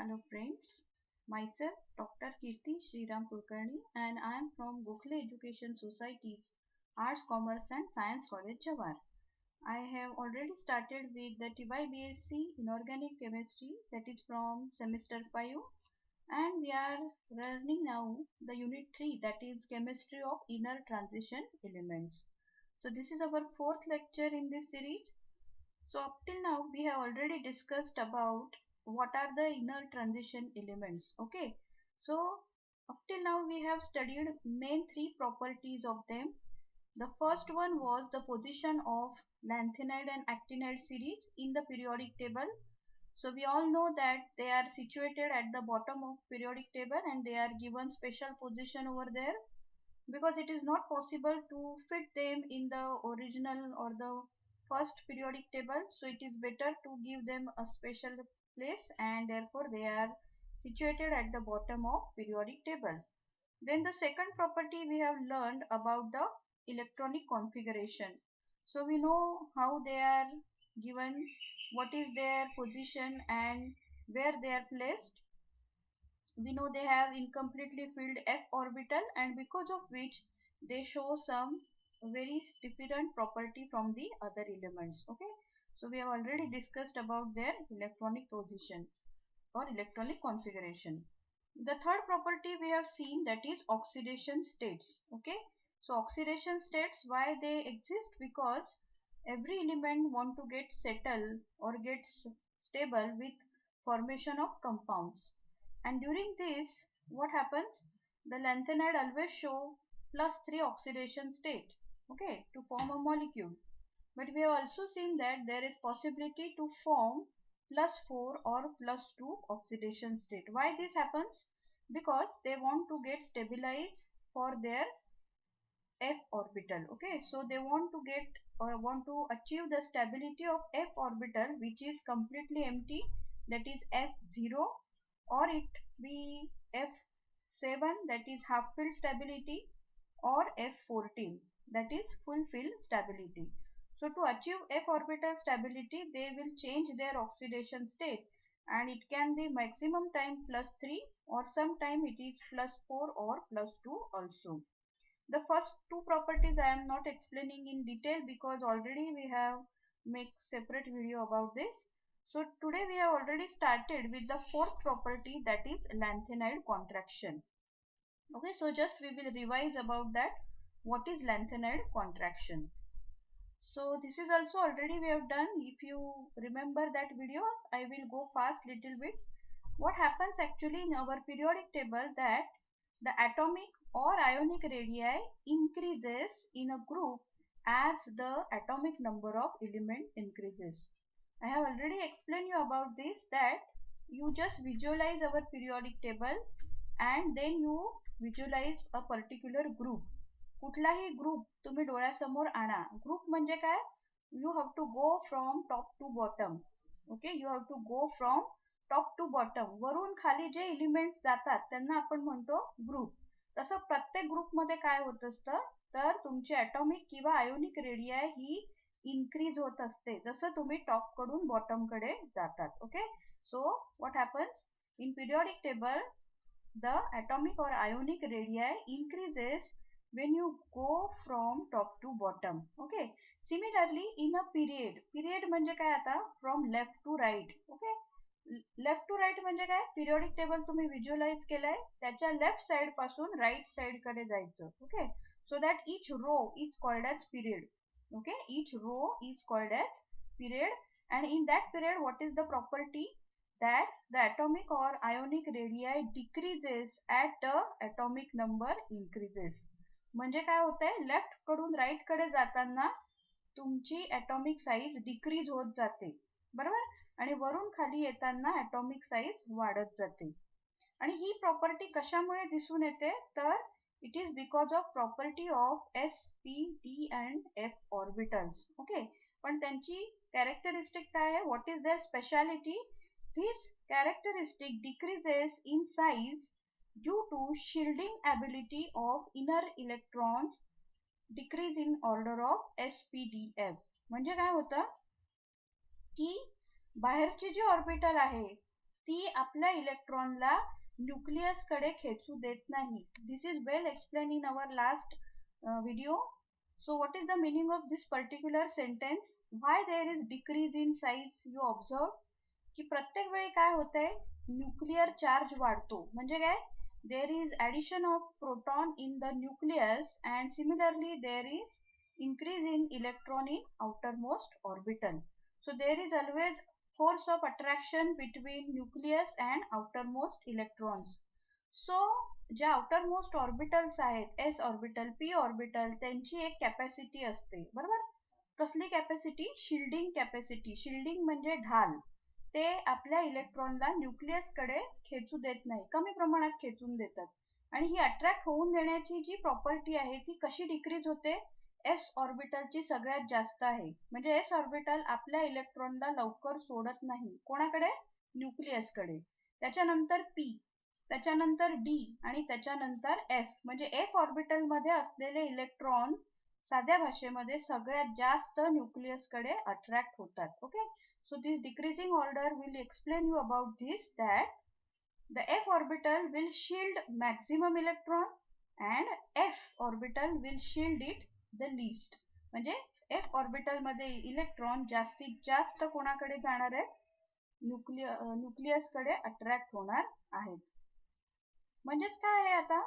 Hello friends, myself Dr. Kirti Sriram Kulkarni and I am from Gokhale Education Society's Arts, Commerce and Science College Jawar. I have already started with the TYBSc Inorganic Chemistry, that is from semester 5, and we are learning now the unit 3, that is Chemistry of Inner Transition Elements. So this is our fourth lecture in this series. So up till now we have already discussed about what are the inner transition elements. Okay. So up till now we have studied main three properties of them. The first one was the position of lanthanide and actinide series in the periodic table. So we all know that they are situated at the bottom of periodic table and they are given special position over there because it is not possible to fit them in the original or the first periodic table, so it is better to give them a special place and therefore they are situated at the bottom of periodic table. Then the second property we have learned about the electronic configuration. So we know how they are given, what is their position and where they are placed. We know they have incompletely filled f orbital and because of which they show some very different property from the other elements. Okay, so we have already discussed about their electronic position or electronic configuration. The third property we have seen, that is oxidation states. Okay, so oxidation states, why they exist? Because every element want to get settled or get stable with formation of compounds, and during this what happens, the lanthanide always show +3 oxidation state, okay, to form a molecule. But we have also seen that there is possibility to form +4 or +2 oxidation state. Why this happens? Because they want to get stabilized for their f orbital. Okay, so they want to get or want to achieve the stability of f orbital which is completely empty, that is f0, or it be f7, that is half filled stability, or f14, that is full filled stability. So to achieve f orbital stability they will change their oxidation state, and it can be maximum time +3 or sometime it is +4 or +2 also. The first two properties I am not explaining in detail because already we have make separate video about this. So today we have already started with the fourth property, that is lanthanide contraction. Okay, so just we will revise about that. What is lanthanide contraction? So this is also already we have done. If you remember that video, I will go fast little bit. What happens actually in our periodic table, that the atomic or ionic radii increases in a group as the atomic number of element increases. I have already explained you about this, that you just visualize our periodic table and then you visualize a particular group. कुठलाही group तुम्ही डोळ्यासमोर आणा. Group म्हणजे काय? You have to go from top to bottom. Okay, you have to go from top to bottom. वरून खाली जे element जातात त्यांना आपण म्हणतो ग्रुप. तसं प्रत्येक ग्रुपमध्ये काय होत असतं, तर तुमची ॲटॉमिक किंवा आयोनिक रेडियाई ही इन्क्रीज होत असते जसं तुम्ही टॉप कडून बॉटम कडे जातात. Okay, so what happens in periodic table, the atomic or ionic radii increases when you go from top to bottom. Okay, similarly in a period म्हणजे काय आता, from left to right. Okay, left to right म्हणजे काय, periodic table तुम्ही visualise केलाय त्याच्या left side पासून right side कडे जायचं. Okay, so that each row is called as period. Okay, each row is called as period, and in that period what is the property, that the atomic or ionic radii decreases at the atomic number increases. म्हणजे काय होतंय, left कडून right कडे जाताना तुमची atomic size decrease होत जाते, बरोबर, आणि वरून खाली येताना ॲटॉमिक साईज वाढत जाते. आणि ही प्रॉपर्टी कशामुळे दिसून येते, तर it is because of property of s p d and f orbitals. Okay, पण त्यांची कॅरेक्टरिस्टिक काय आहे, what is their speciality, this characteristic decreases in size due to shielding ability of inner electrons, decrease in order of spdf. म्हणजे काय होतं की बाहेरची जी orbital आहे ती आपल्या इलेक्ट्रॉनला न्यूक्लियस कडे खेचू देत नाही. This is well explain in our last video. So what is the meaning of this particular sentence? Why there is decrease in size you observe? की प्रत्येक वेळी काय होतंय, न्यूक्लियर चार्ज वाढतो. म्हणजे काय, there is addition of proton in the nucleus and similarly there is increase in electron in outermost orbital. So there is always force of attraction between nucleus and outermost electrons. So ज्या outermost orbitals आहेत, s orbital, p orbital, त्यांची एक capacity असते, बरोबर. कसली capacity? Shielding capacity. Shielding म्हणजे ढाल. ते आपल्या इलेक्ट्रॉनला न्यूक्लियस कडे खेचू देत नाही, कमी प्रमाणात खेचून देतात. आणि ही अट्रॅक्ट होऊन देण्याची जी प्रॉपर्टी आहे ती कशी डिक्रीज होते? एस ऑर्बिटलची सगळ्यात जास्त आहे. म्हणजे एस ऑर्बिटल आपल्या इलेक्ट्रॉनला लवकर सोडत नाही. कोणाकडे? न्यूक्लियस कडे. त्याच्यानंतर पी, त्याच्यानंतर डी आणि त्याच्यानंतर एफ. म्हणजे एफ ऑर्बिटल मध्ये असलेले इलेक्ट्रॉन साध्या भाषेमध्ये सगळ्यात जास्त न्यूक्लियस कडे अट्रॅक्ट होतात. Okay. So this decreasing order will explain you about this, that the f orbital will shield maximum electron and f orbital will shield it the least. म्हणजे f orbital मध्ये electron जास्तीत जास्त कोणाकडे जाणार आहेत? Nucleus कडे attract होणार आहेत. म्हणजेच काय आहे आता,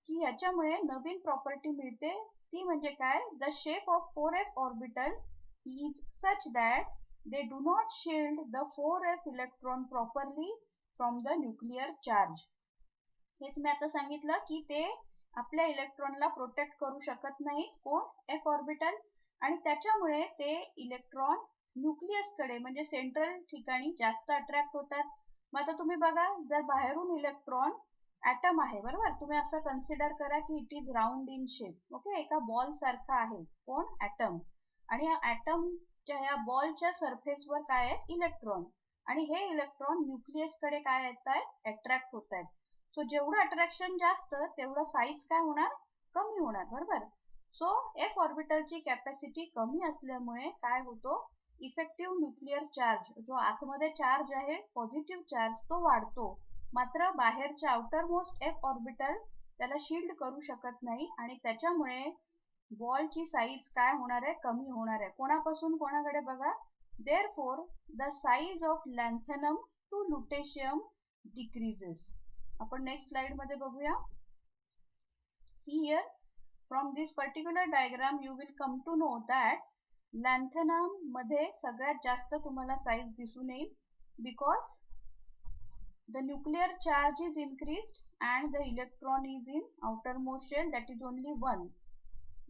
की याच्यामुळे नवीन प्रॉपर्टी मिळते. ती म्हणजे काय? The shape of 4f orbital is such that they do not shield the 4f electron properly from the nuclear charge. हेच मी आता सांगितलं की ते आपल्या इलेक्ट्रॉनला प्रोटेक्ट करू शकत नाही. कोण? f orbital. आणि त्याच्यामुळे ते इलेक्ट्रॉन न्यूक्लियस कडे म्हणजे सेंट्रल ठिकाणी जास्त अट्रॅक्ट होतात. मग आता तुम्ही बघा, जर बाहेरून इलेक्ट्रॉन ॲटम आहे, बरोबर, तुम्ही असं कन्सिडर करा की it is round in shape. Okay. एका बॉल सारखा आहे. कोण? ॲटम. आणि या ॲटम या बॉलच्या सरफेसवर काय आहेत? इलेक्ट्रॉन. आणि हे इलेक्ट्रॉन न्यूक्लियस कडे काय येत आहेत? अट्रॅक्ट होत आहेत. सो जेवढं अट्रॅक्शन जास्त तेवढं साईज काय होणार? कमी होणार, बरोबर. सो एफ ऑर्बिटलची कॅपॅसिटी कमी असल्यामुळे काय होतो? इफेक्टिव्ह न्यूक्लियर चार्ज, जो आतमध्ये चार्ज आहे पॉझिटिव्ह चार्ज, तो वाढतो. मात्र बाहेरच्या आउटरमोस्ट एफ ऑर्बिटल त्याला शिल्ड करू शकत नाही आणि त्याच्यामुळे बॉलची साईज काय होणार आहे? कमी होणार आहे. कोणापासून कोणाकडे? बघा. Therefore the size of lanthanum to lutetium decreases. आपण नेक्स्ट स्लाइड मध्ये बघूया. See here, from this particular diagram you will come to know that lanthanum मध्ये सगळ्यात जास्त तुम्हाला साईज दिसून येईल, because the nuclear charge is increased and the electron is in outermost shell, that is only one.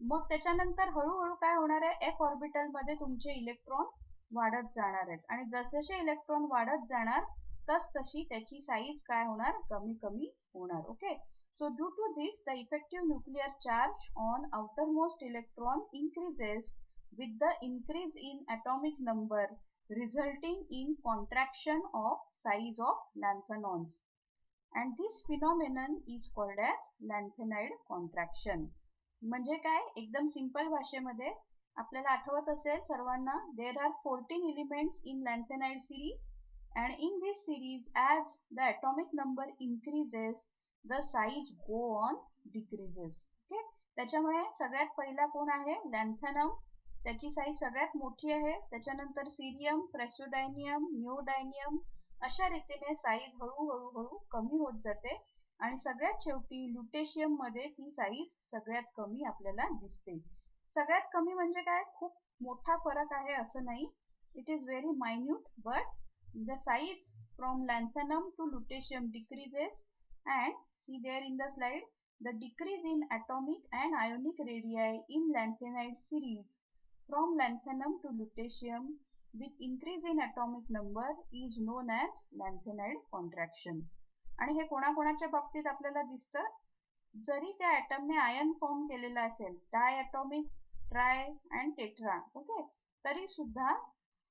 मग त्याच्यानंतर हळूहळू काय होणार आहे? एफ ऑर्बिटल मध्ये तुमचे इलेक्ट्रॉन वाढत जाणार आहेत आणि जसजसे इलेक्ट्रॉन वाढत जाणार तशी त्याची साईज काय होणार? कमी कमी होणार. Okay. So due to this the effective nuclear charge on outermost electron increases with the increase in atomic number, resulting in contraction of size of lanthanons, and this phenomenon is called as lanthanide contraction. म्हणजे काय? एकदम simple भाषेमध्ये आपल्याला आठवत असेल सर्वांना, there are 14 elements in lanthanide series and in this series as the atomic number increases the size go on decreases. Okay. त्याच्यामुळे सगळ्यात पहिला कोण आहे? लॅन्थेनम. त्याची साईज सगळ्यात मोठी आहे. त्याच्यानंतर सीरियम, प्रेसोडायनियम, निओडायनियम, अशा रीतीने साईज हळूहळू कमी होत जाते आणि सगळ्यात शेवटी ल्युटेशियम मध्ये ती साईज सगळ्यात कमी आपल्याला दिसते. सगळ्यात कमी म्हणजे काय? खूप मोठा फरक आहे असं नाही. It is very minute, but the size from lanthanum to lutetium decreases, and see there in the slide, the decrease in atomic and ionic radii in lanthanide series from lanthanum to lutetium with increase in atomic number is known as lanthanide contraction. आणि हे कोणाकोणाच्या बाबतीत आपल्याला दिसतं? जरी त्या ॲटमने ion form केलेला असेल, diatomic, tri and tetra, okay, तरी सुद्धा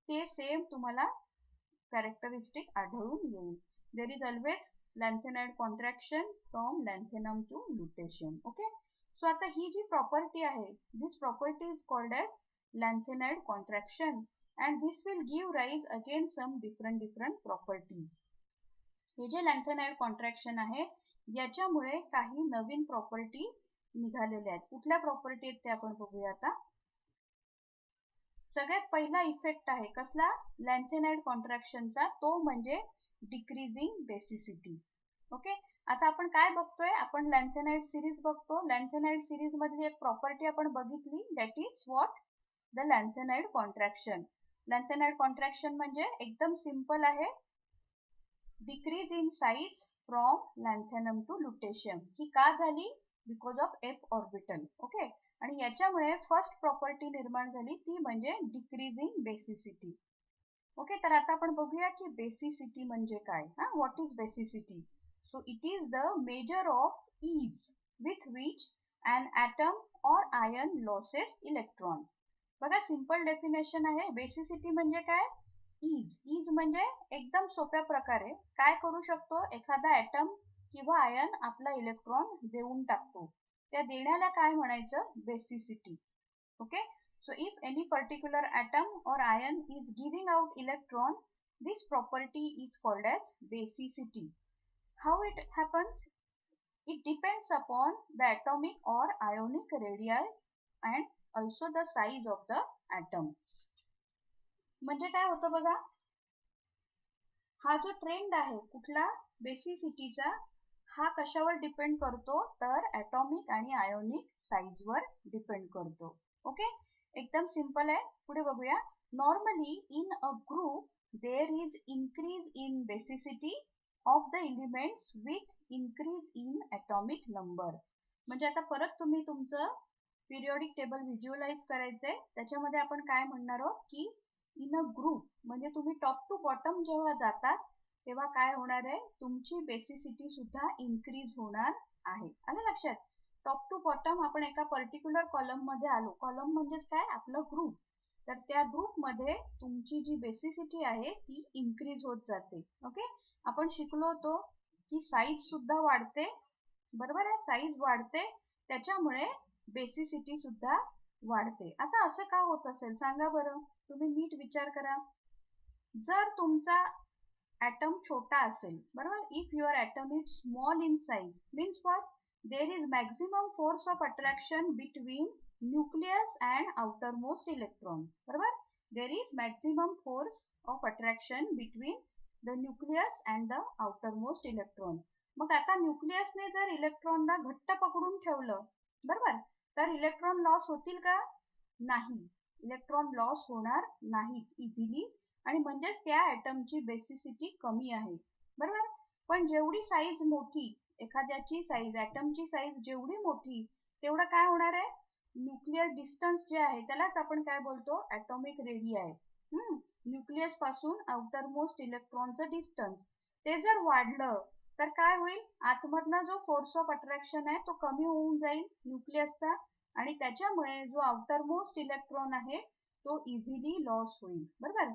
ते सेम तुम्हाला कॅरेक्टरिस्टिक आढळून येईल. There is always lanthanide contraction from lanthanum to lutetium. Okay. So आता ही जी प्रॉपर्टी आहे, this property is called as lanthanide contraction, and this will give rise again some different properties. हे जे लॅन्थेनाइड कॉन्ट्रॅक्शन आहे याच्यामुळे काही नवीन प्रॉपर्टी निघालेल्या आहेत. कुठल्या प्रॉपर्टी आहेत ते आपण बघूया आता. सगळ्यात पहिला इफेक्ट आहे कसला लॅन्थेनाइड कॉन्ट्रॅक्शनचा, तो म्हणजे डिक्रीजिंग बेसिसिटी. ओके, आता आपण काय बघतोय, आपण लॅन्थेनाइड सिरीज बघतो. लॅन्थेनाइड सिरीज मधली एक प्रॉपर्टी आपण बघितली, that is what, the lanthanide contraction. Lanthanide contraction म्हणजे एकदम सिंपल आहे, decrease in size from lanthanum to lutetium. ही का झाली, because of f orbital. Okay, आणि याच्यामुळे फर्स्ट प्रॉपर्टी निर्माण झाली ती म्हणजे डिक्रीजिंग बेसिसिटी. ओके, तर आता आपण बघूया की बेसिसिटी म्हणजे काय. What is basicity? So it is the measure of ease with which an atom or ion loses electron. बघा सिंपल डेफिनेशन आहे. बेसिसिटी म्हणजे काय, इज म्हणजे एकदम सोप्या प्रकारे काय करू शकतो, एखादा ॲटम किंवा आयन आपला इलेक्ट्रॉन देऊन टाकतो, त्या देण्याला काय म्हणायचं, basicity. Okay, so if any particular atom or ion is giving out electron, this property is called as basicity. How it happens? It depends upon the atomic or ionic radii and also the size of the atom. म्हणजे काय होतं बघा, हा जो trend आहे कुठला बेसिसिटीचा, हा कशावर डिपेंड करतो, तर ॲटॉमिक आणि आयोनिक साइज वर डिपेंड करतो. ओके, एकदम सिंपल आहे. पुढे बघूया. Normally in a group there is increase in basicity of the elements with increase in atomic number. म्हणजे आता परत तुम्ही तुमचं पिरियोडिक टेबल व्हिज्युअलाइज करायचंय. त्याच्यामध्ये आपण काय म्हणणार आहोत की इन अ ग्रुप म्हणजे तुम्ही टॉप टू बॉटम जेव्हा जातात तेव्हा काय होणार आहे, तुमची बेसिसिटी सुद्धा इन्क्रीज होणार आहे. आलं लक्षात? टॉप टू बॉटम आपण एका पर्टिक्युलर कॉलम मध्ये आलो. कॉलम म्हणजेच काय, आपलं ग्रुप. तर त्या ग्रुप मध्ये तुमची जी बेसिसिटी आहे ती इन्क्रीज होत जाते. ओके, आपण शिकलो होतो की साईज सुद्धा वाढते, बरोबर आहे, साईज वाढते त्याच्यामुळे बेसिसिटी सुद्धा वाढते. आता असं का होत असेल सांगा बरं, तुम्ही नीट विचार करा. जर तुमचा ॲटम छोटा असेल, बरोबर, if your atom is small in size means what, there is maximum force of attraction between nucleus and outermost electron. बरोबर, there is maximum force of attraction between the nucleus and the outermost electron. मग आता न्यूक्लियसने जर इलेक्ट्रॉनला घट्ट पकडून ठेवलं, बरोबर, तर electron loss होतील का, नाही, इलेक्ट्रॉन लॉस होणार नाहीत इझिली, आणि म्हणजेच त्या ॲटमची बेसिसिटी कमी आहे. बरोबर, पण जेवढी साईज मोठी, एखाद्याची साईज, ॲटमची साईज जेवढी मोठी तेवढं काय होणार आहे, न्यूक्लिअर डिस्टन्स जे आहे त्यालाच आपण काय बोलतो, ॲटॉमिक रेडियाई. न्यूक्लियस पासून आउटरमोस्ट इलेक्ट्रॉनचं डिस्टन्स ते जर वाढलं तर काय होईल, आतमधला जो फोर्स ऑफ अट्रॅक्शन आहे तो कमी होऊन जाईल न्यूक्लियसचा, आणि त्याच्यामुळे जो आउटरमोस्ट इलेक्ट्रॉन आहे तो इझिली लॉस होईल. बरोबर,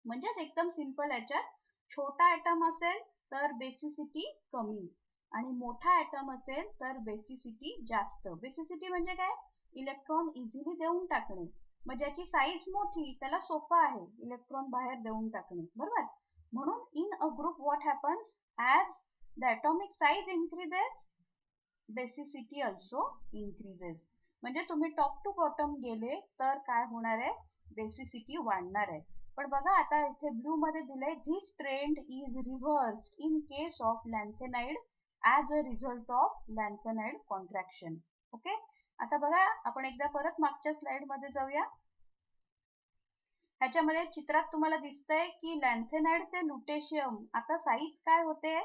म्हणजेच एकदम सिंपल, याच्यात छोटा ॲटम असेल तर बेसिसिटी कमी आणि मोठा ॲटम असेल तर बेसिसिटी जास्त. बेसिसिटी म्हणजे काय, इलेक्ट्रॉन इझिली देऊन टाकणे. मग ज्याची साईज मोठी त्याला सोपं आहे इलेक्ट्रॉन बाहेर देऊन टाकणे. बरोबर, म्हणून in a group what happens, as the atomic size increases basicity also increases. म्हणजे तुम्ही टॉप टू बॉटम गेले तर काय होणार आहे, बेसिसिटी वाढणार आहे. पण बघा आता इथे ब्लू मध्ये दिलंय, this trend is reversed in case of lanthanide as a result of lanthanide contraction. Okay, आता बघा आपण एकदा परत मागच्या स्लाइड मध्ये जाऊया. ह्याच्यामध्ये चित्रात तुम्हाला दिसतंय की लॅन्थेनाइड ते लुटेशियम आता साईज काय होते,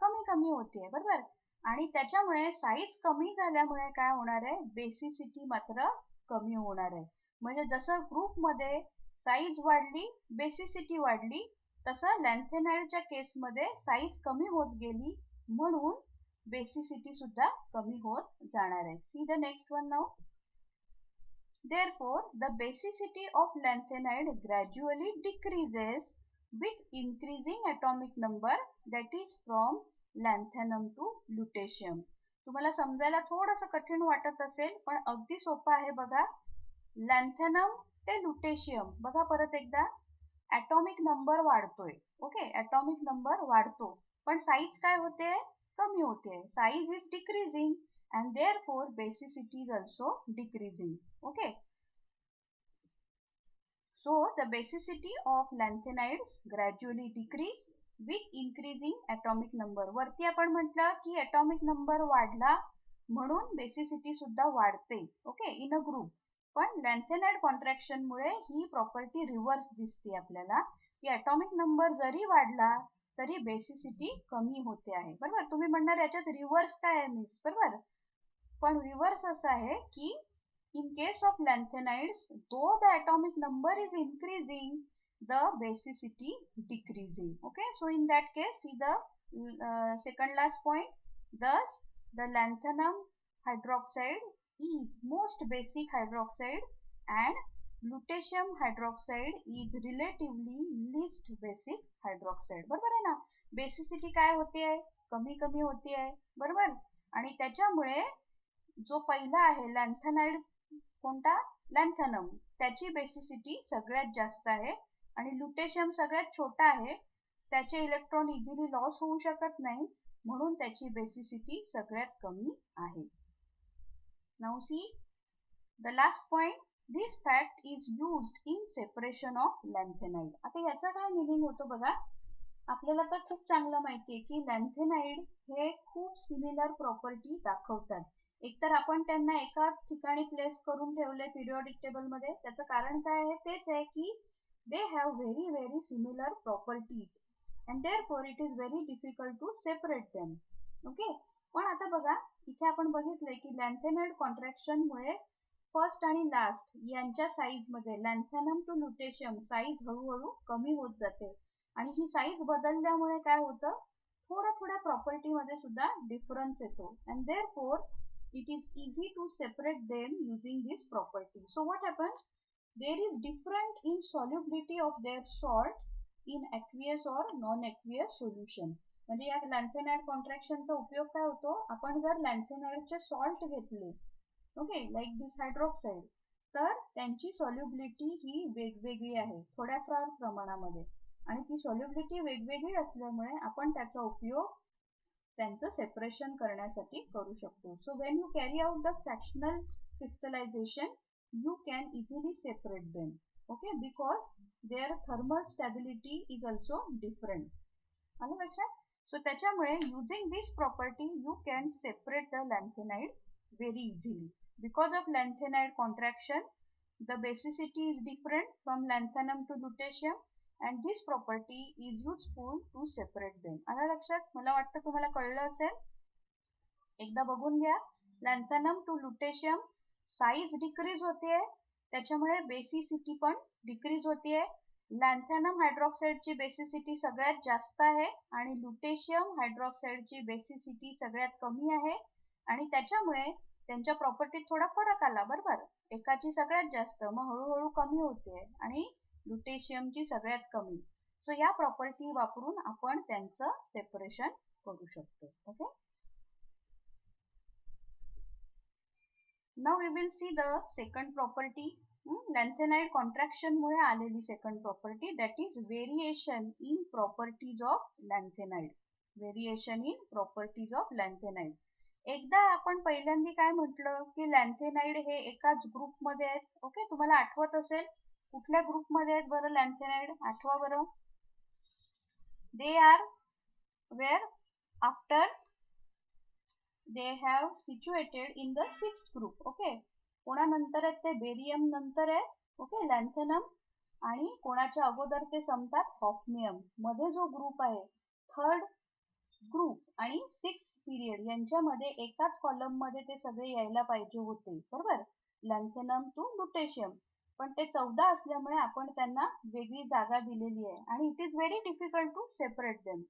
कमी कमी होते. बरोबर, आणि त्याच्यामुळे साईज कमी झाल्यामुळे काय होणार आहे, बेसिसिटी मात्र कमी होणार आहे. म्हणजे जसं ग्रुप मध्ये साईज वाढली, बेसिसिटी वाढली, तसं लॅन्थेनाइडच्या केसमध्ये साईज कमी होत गेली म्हणून बेसिसिटी सुद्धा कमी होत जाणार आहे. See the next one now. Therefore, the basicity of lanthanide gradually decreases with increasing atomic number, that is from lanthanum to lutetium. तुम्हाला समजायला थोडंसं कठीण वाटत असेल पण अगदी सोपं आहे बघा. लॅन्थेनम ते लुटेशियम, बघा परत एकदा, ॲटॉमिक नंबर वाढतोय. ओके, ॲटॉमिक नंबर वाढतो पण साईज काय होते, कमी होते. Size is decreasing and therefore basicity is also decreasing. Okay, so the basicity of lanthanides gradually decrease with increasing atomic number. वरती आपण म्हटलं की atomic number वाढला म्हणून बेसिसिटी सुद्धा वाढते. Okay, in a group. पण लॅन्थेनाइड कॉन्ट्रॅक्शन मुळे ही प्रॉपर्टी रिव्हर्स दिसते आपल्याला की atomic नंबर जरी वाढला तरी बेसिसिटी कमी होते आहे. बरोबर, तुम्ही म्हणणार याच्यात रिव्हर्स काय आहे मिस, बरोबर. पण रिव्हर्स असं आहे की in case of lanthanides, though the atomic number is increasing, the basicity decreasing. Okay, so in that case, see the second last point. Thus, the lanthanum hydroxide is most basic hydroxide and lutetium hydroxide is relatively least basic hydroxide. बरोबर आहे ना, basicity काय होते आहे, कमी कमी होते आहे. बरोबर, आणि त्याच्यामुळे जो पहिला आहे लॅन्थनाइड, कोणता, लॅन्थनम, त्याची बेसिसिटी सगळ्यात जास्त आहे आणि लुटेशियम सगळ्यात छोटा आहे. त्याचे इलेक्ट्रॉन इझिली लॉस होऊ शकत नाही म्हणून त्याची बेसिसिटी सगळ्यात कमी आहे. Now see the last point. This fact is used in separation of lanthanide. आता याचा काय मिनिंग होतो बघा. आपल्याला तर खूप चांगलं माहिती आहे की लॅन्थेनाइड हे खूप सिमिलर प्रॉपर्टी दाखवतात. एकतर आपण त्यांना एका ठिकाणी प्लेस करून ठेवले पिरियोडिक टेबल मध्ये. त्याचं कारण काय आहे, तेच आहे की they have very very similar properties and therefore it is very difficult to separate them. Okay, पण आता बघा इथे आपण बघितलंय की लॅन्थेनाइड कॉन्ट्रॅक्शन मुळे फर्स्ट आणि लास्ट यांच्या साईज मध्ये लॅन्थेनम टू लुटेशियम साईज हळूहळू कमी होत जाते आणि ही साईज बदलल्यामुळे काय होतं, थोड्या थोड्या प्रॉपर्टी मध्ये सुद्धा डिफरन्स येतो and therefore it is easy to separate them using this property. So what happens? There is different in solubility of their salt in aqueous or non-aqueous solution. म्हणजे या लॅन्थेनाइड कॉन्ट्रॅक्शनचा उपयोग काय होतो, आपण जर लॅन्थेनाइडचे सॉल्ट घेतले, ओके, लाईक दिस hydroxide, तर त्यांची सॉल्युबिलिटी ही वेगवेगळी आहे थोड्याफार प्रमाणामध्ये आणि ती सॉल्युबिलिटी वेगवेगळी असल्यामुळे आपण त्याचा उपयोग त्यांचं सेपरेशन करण्यासाठी करू शकतो. So when you carry out the fractional crystallisation you can easily separate them. Okay, because their thermal stability is also different. आलं लक्षात. सो त्याच्यामुळे using this property you can separate the lanthanide very easily. Because of lanthanide contraction the basicity is different from lanthanum to lutetium and this property is useful to separate them. आलं लक्षात. मला वाटतं तुम्हाला कळलं असेल. एकदा बघून घ्या. लॅन्थेनम टू लुटेशियम साईज डिक्रीज होते, त्याच्यामुळे बेसिसिटी पण डिक्रीज होते. लॅन्थेनम हायड्रॉक्साइडची बेसिसिटी सगळ्यात जास्त आहे आणि लुटेशियम हायड्रॉक्साइडची बेसिसिटी सगळ्यात कमी आहे आणि त्याच्यामुळे त्यांच्या प्रॉपर्टीत थोडा फरक आला. बरोबर, एकाची सगळ्यात जास्त मग हळूहळू कमी होते आणि लुटेशियमची सगळ्यात कमी. सो या प्रॉपर्टी वापरून आपण त्यांचं सेपरेशन करू शकतो. Okay, now we will see the second property. Lanthanide contraction मुळे आलेली second property, that is variation in properties of lanthanide. Variation in properties of lanthanide. एकदा आपण पहिल्यांदा काय म्हटलं की लॅन्थेनाइड हे एकाच ग्रुपमध्ये आहेत. ओके, तुम्हाला आठवत असेल कुठल्या ग्रुपमध्ये आहेत बरं लॅन्थेनाइड, आठवा बरं. They are were after they have situated in the 6th group. Okay, कोणानंतर आहेत ते, बेरियम नंतर आहे. ओके, लॅन्थेनम, आणि कोणाच्या अगोदर ते संपतात, हॉफनियम. मध्ये जो ग्रुप आहे थर्ड ग्रुप आणि 6th पिरियड यांच्यामध्ये एकाच कॉलम मध्ये ते सगळे यायला पाहिजे होते. बरोबर, लॅन्थेनम टू लुटेशियम, पण ते 14 असल्यामुळे आपण त्यांना वेगळी जागा दिलेली आहे आणि it is very difficult to separate them.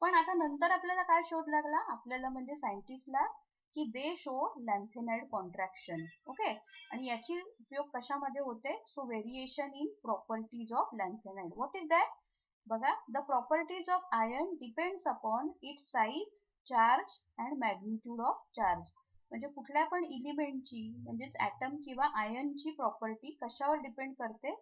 पण आता नंतर आपल्याला काय शोध लागला, आपल्याला म्हणजे सायंटिस्टला, की they show lanthanide contraction. Okay, आणि याची उपयोग कशामध्ये होते, so variation in properties of lanthanide. What is that, बघा. The properties of ion depends upon its size, charge and magnitude of charge. म्हणजे कुठल्या पण इलिमेंटची म्हणजेच ॲटम किंवा आयनची प्रॉपर्टी कशावर डिपेंड करते,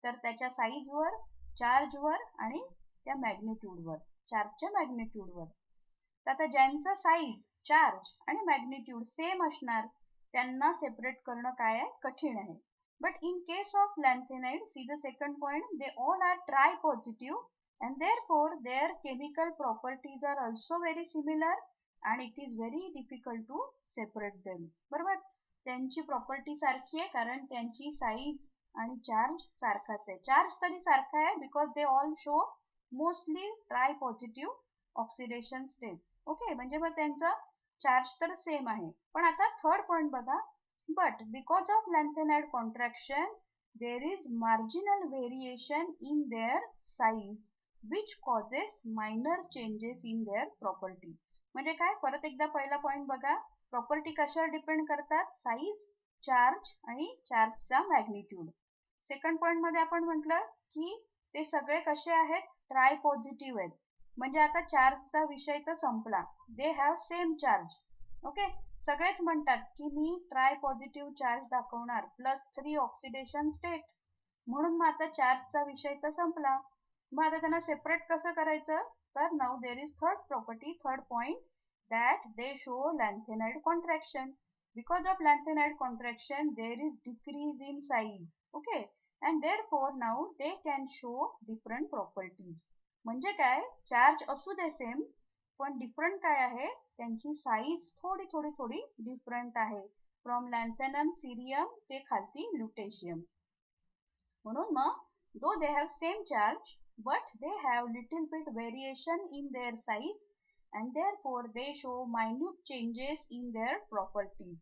तर त्याच्या साईजवर, चार्जवर आणि त्या मॅग्निट्यूडवर. चार्जच्या मॅग्निट्यूडवर. तर आता ज्यांचा साईज, चार्ज आणि मॅग्निट्यूड सेम असणार त्यांना सेपरेट करणं काय आहे, कठीण आहे. But in case of lanthanide, see the second point, they all are tri-positive and therefore their chemical properties are also very similar and it is very difficult to separate them. बरोबर, त्यांची property सारखी आहे कारण त्यांची size आणि charge सारखाच आहे. Charge तरी सारखा आहे because they all show mostly try-positive oxidation state. Okay, म्हणजे मग त्यांचं चार्ज तर सेम आहे. पण आता थर्ड पॉइंट बघा. But because of lanthanide contraction, there is marginal variation in their size which causes minor changes in their property. म्हणजे काय, परत एकदा पहिला पॉइंट बघा. प्रॉपर्टी कशावर डिपेंड करतात, साईज, चार्ज आणि चार्जचा मॅग्निट्यूड. सेकंड पॉइंट मध्ये आपण म्हटलं की ते सगळे कसे आहेत, ट्राय पॉझिटिव्ह आहेत. म्हणजे आता चार्जचा विषय तर संपला, दे हॅव सेम चार्ज. ओके, सगळेच म्हणतात की मी ट्राय पॉझिटिव्ह चार्ज दाखवणार +3 ऑक्सिडेशन स्टेट, म्हणून मग आता चार्जचा विषय तर संपला. मग आता त्यांना सेपरेट कसं करायचं, तर now there is third property, third point, that they show lanthanide contraction. Because of lanthanide contraction there is decrease in size. Okay, and therefore now they can show different properties. म्हणजे काय, charge असू दे same पण different काय आहे, त्यांची size थोडी थोडी थोडी डिफरंट आहे. फ्रॉम लॅन्थेनम, सिरियम ते खालती ल्युटेशियम. म्हणून मग though they have same charge but they have little bit variation in their size and therefore they show minute changes in their properties.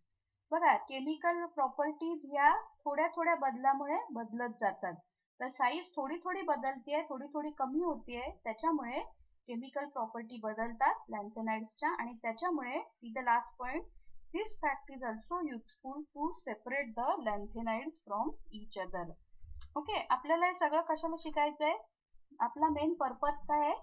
बघा, केमिकल प्रॉपर्टीज ह्या थोड्या थोड्या बदलामुळे बदलत जातात. तर साईज थोडी थोडी बदलते, थोडी थोडी कमी होते, त्याच्यामुळे केमिकल प्रॉपर्टी बदलतात लॅन्थेनाइड्सच्या. आणि त्याच्यामुळे see the last point, this fact is also useful to separate the lanthanides from each other. Okay, आपल्याला हे सगळं कशाला शिकायचं आहे, आपला मेन पर्पज काय आहे,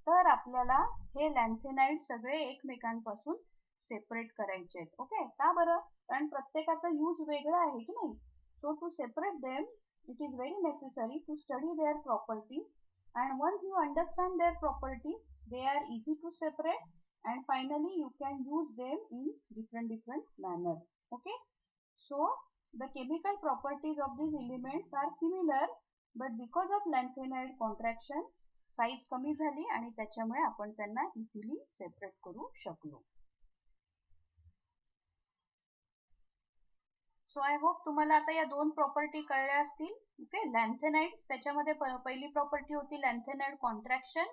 तर आपल्याला हे लॅन्थेनाइड सगळे एकमेकांपासून सेपरेट करायचे आहेत. ओके, का बरं, कारण प्रत्येकाचा यूज वेगळा आहे की नाही. So to separate them it is very necessary to study their properties. And once you understand their properties, they are easy to separate and finally you can use them in different manner. Okay, so the chemical properties of these elements are similar but because of lanthanide contraction size कमी झाली आणि त्याच्यामुळे आपण त्यांना easily separate करू शकलो. So I hope तुम्हाला आता या दोन प्रॉपर्टी कळल्या असतील. ओके, लॅन्थेनाइड्स, त्याच्यामध्ये पहिली प्रॉपर्टी होती लॅन्थेनाइड कॉन्ट्रॅक्शन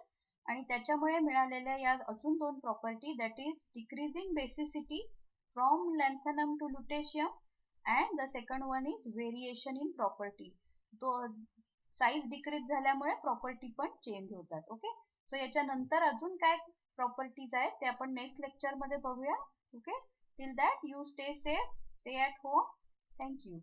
आणि त्याच्यामुळे मिळालेल्या या अजून दोन property, that is decreasing basicity from lanthanum to lutetium and the second one is variation in property. Size decrease झाल्यामुळे प्रॉपर्टी पण चेंज होतात. ओके, सो याच्यानंतर अजून काय प्रॉपर्टीज आहेत ते आपण नेक्स्ट लेक्चर मध्ये बघूया. Okay, till that you stay safe, stay at home. Thank you.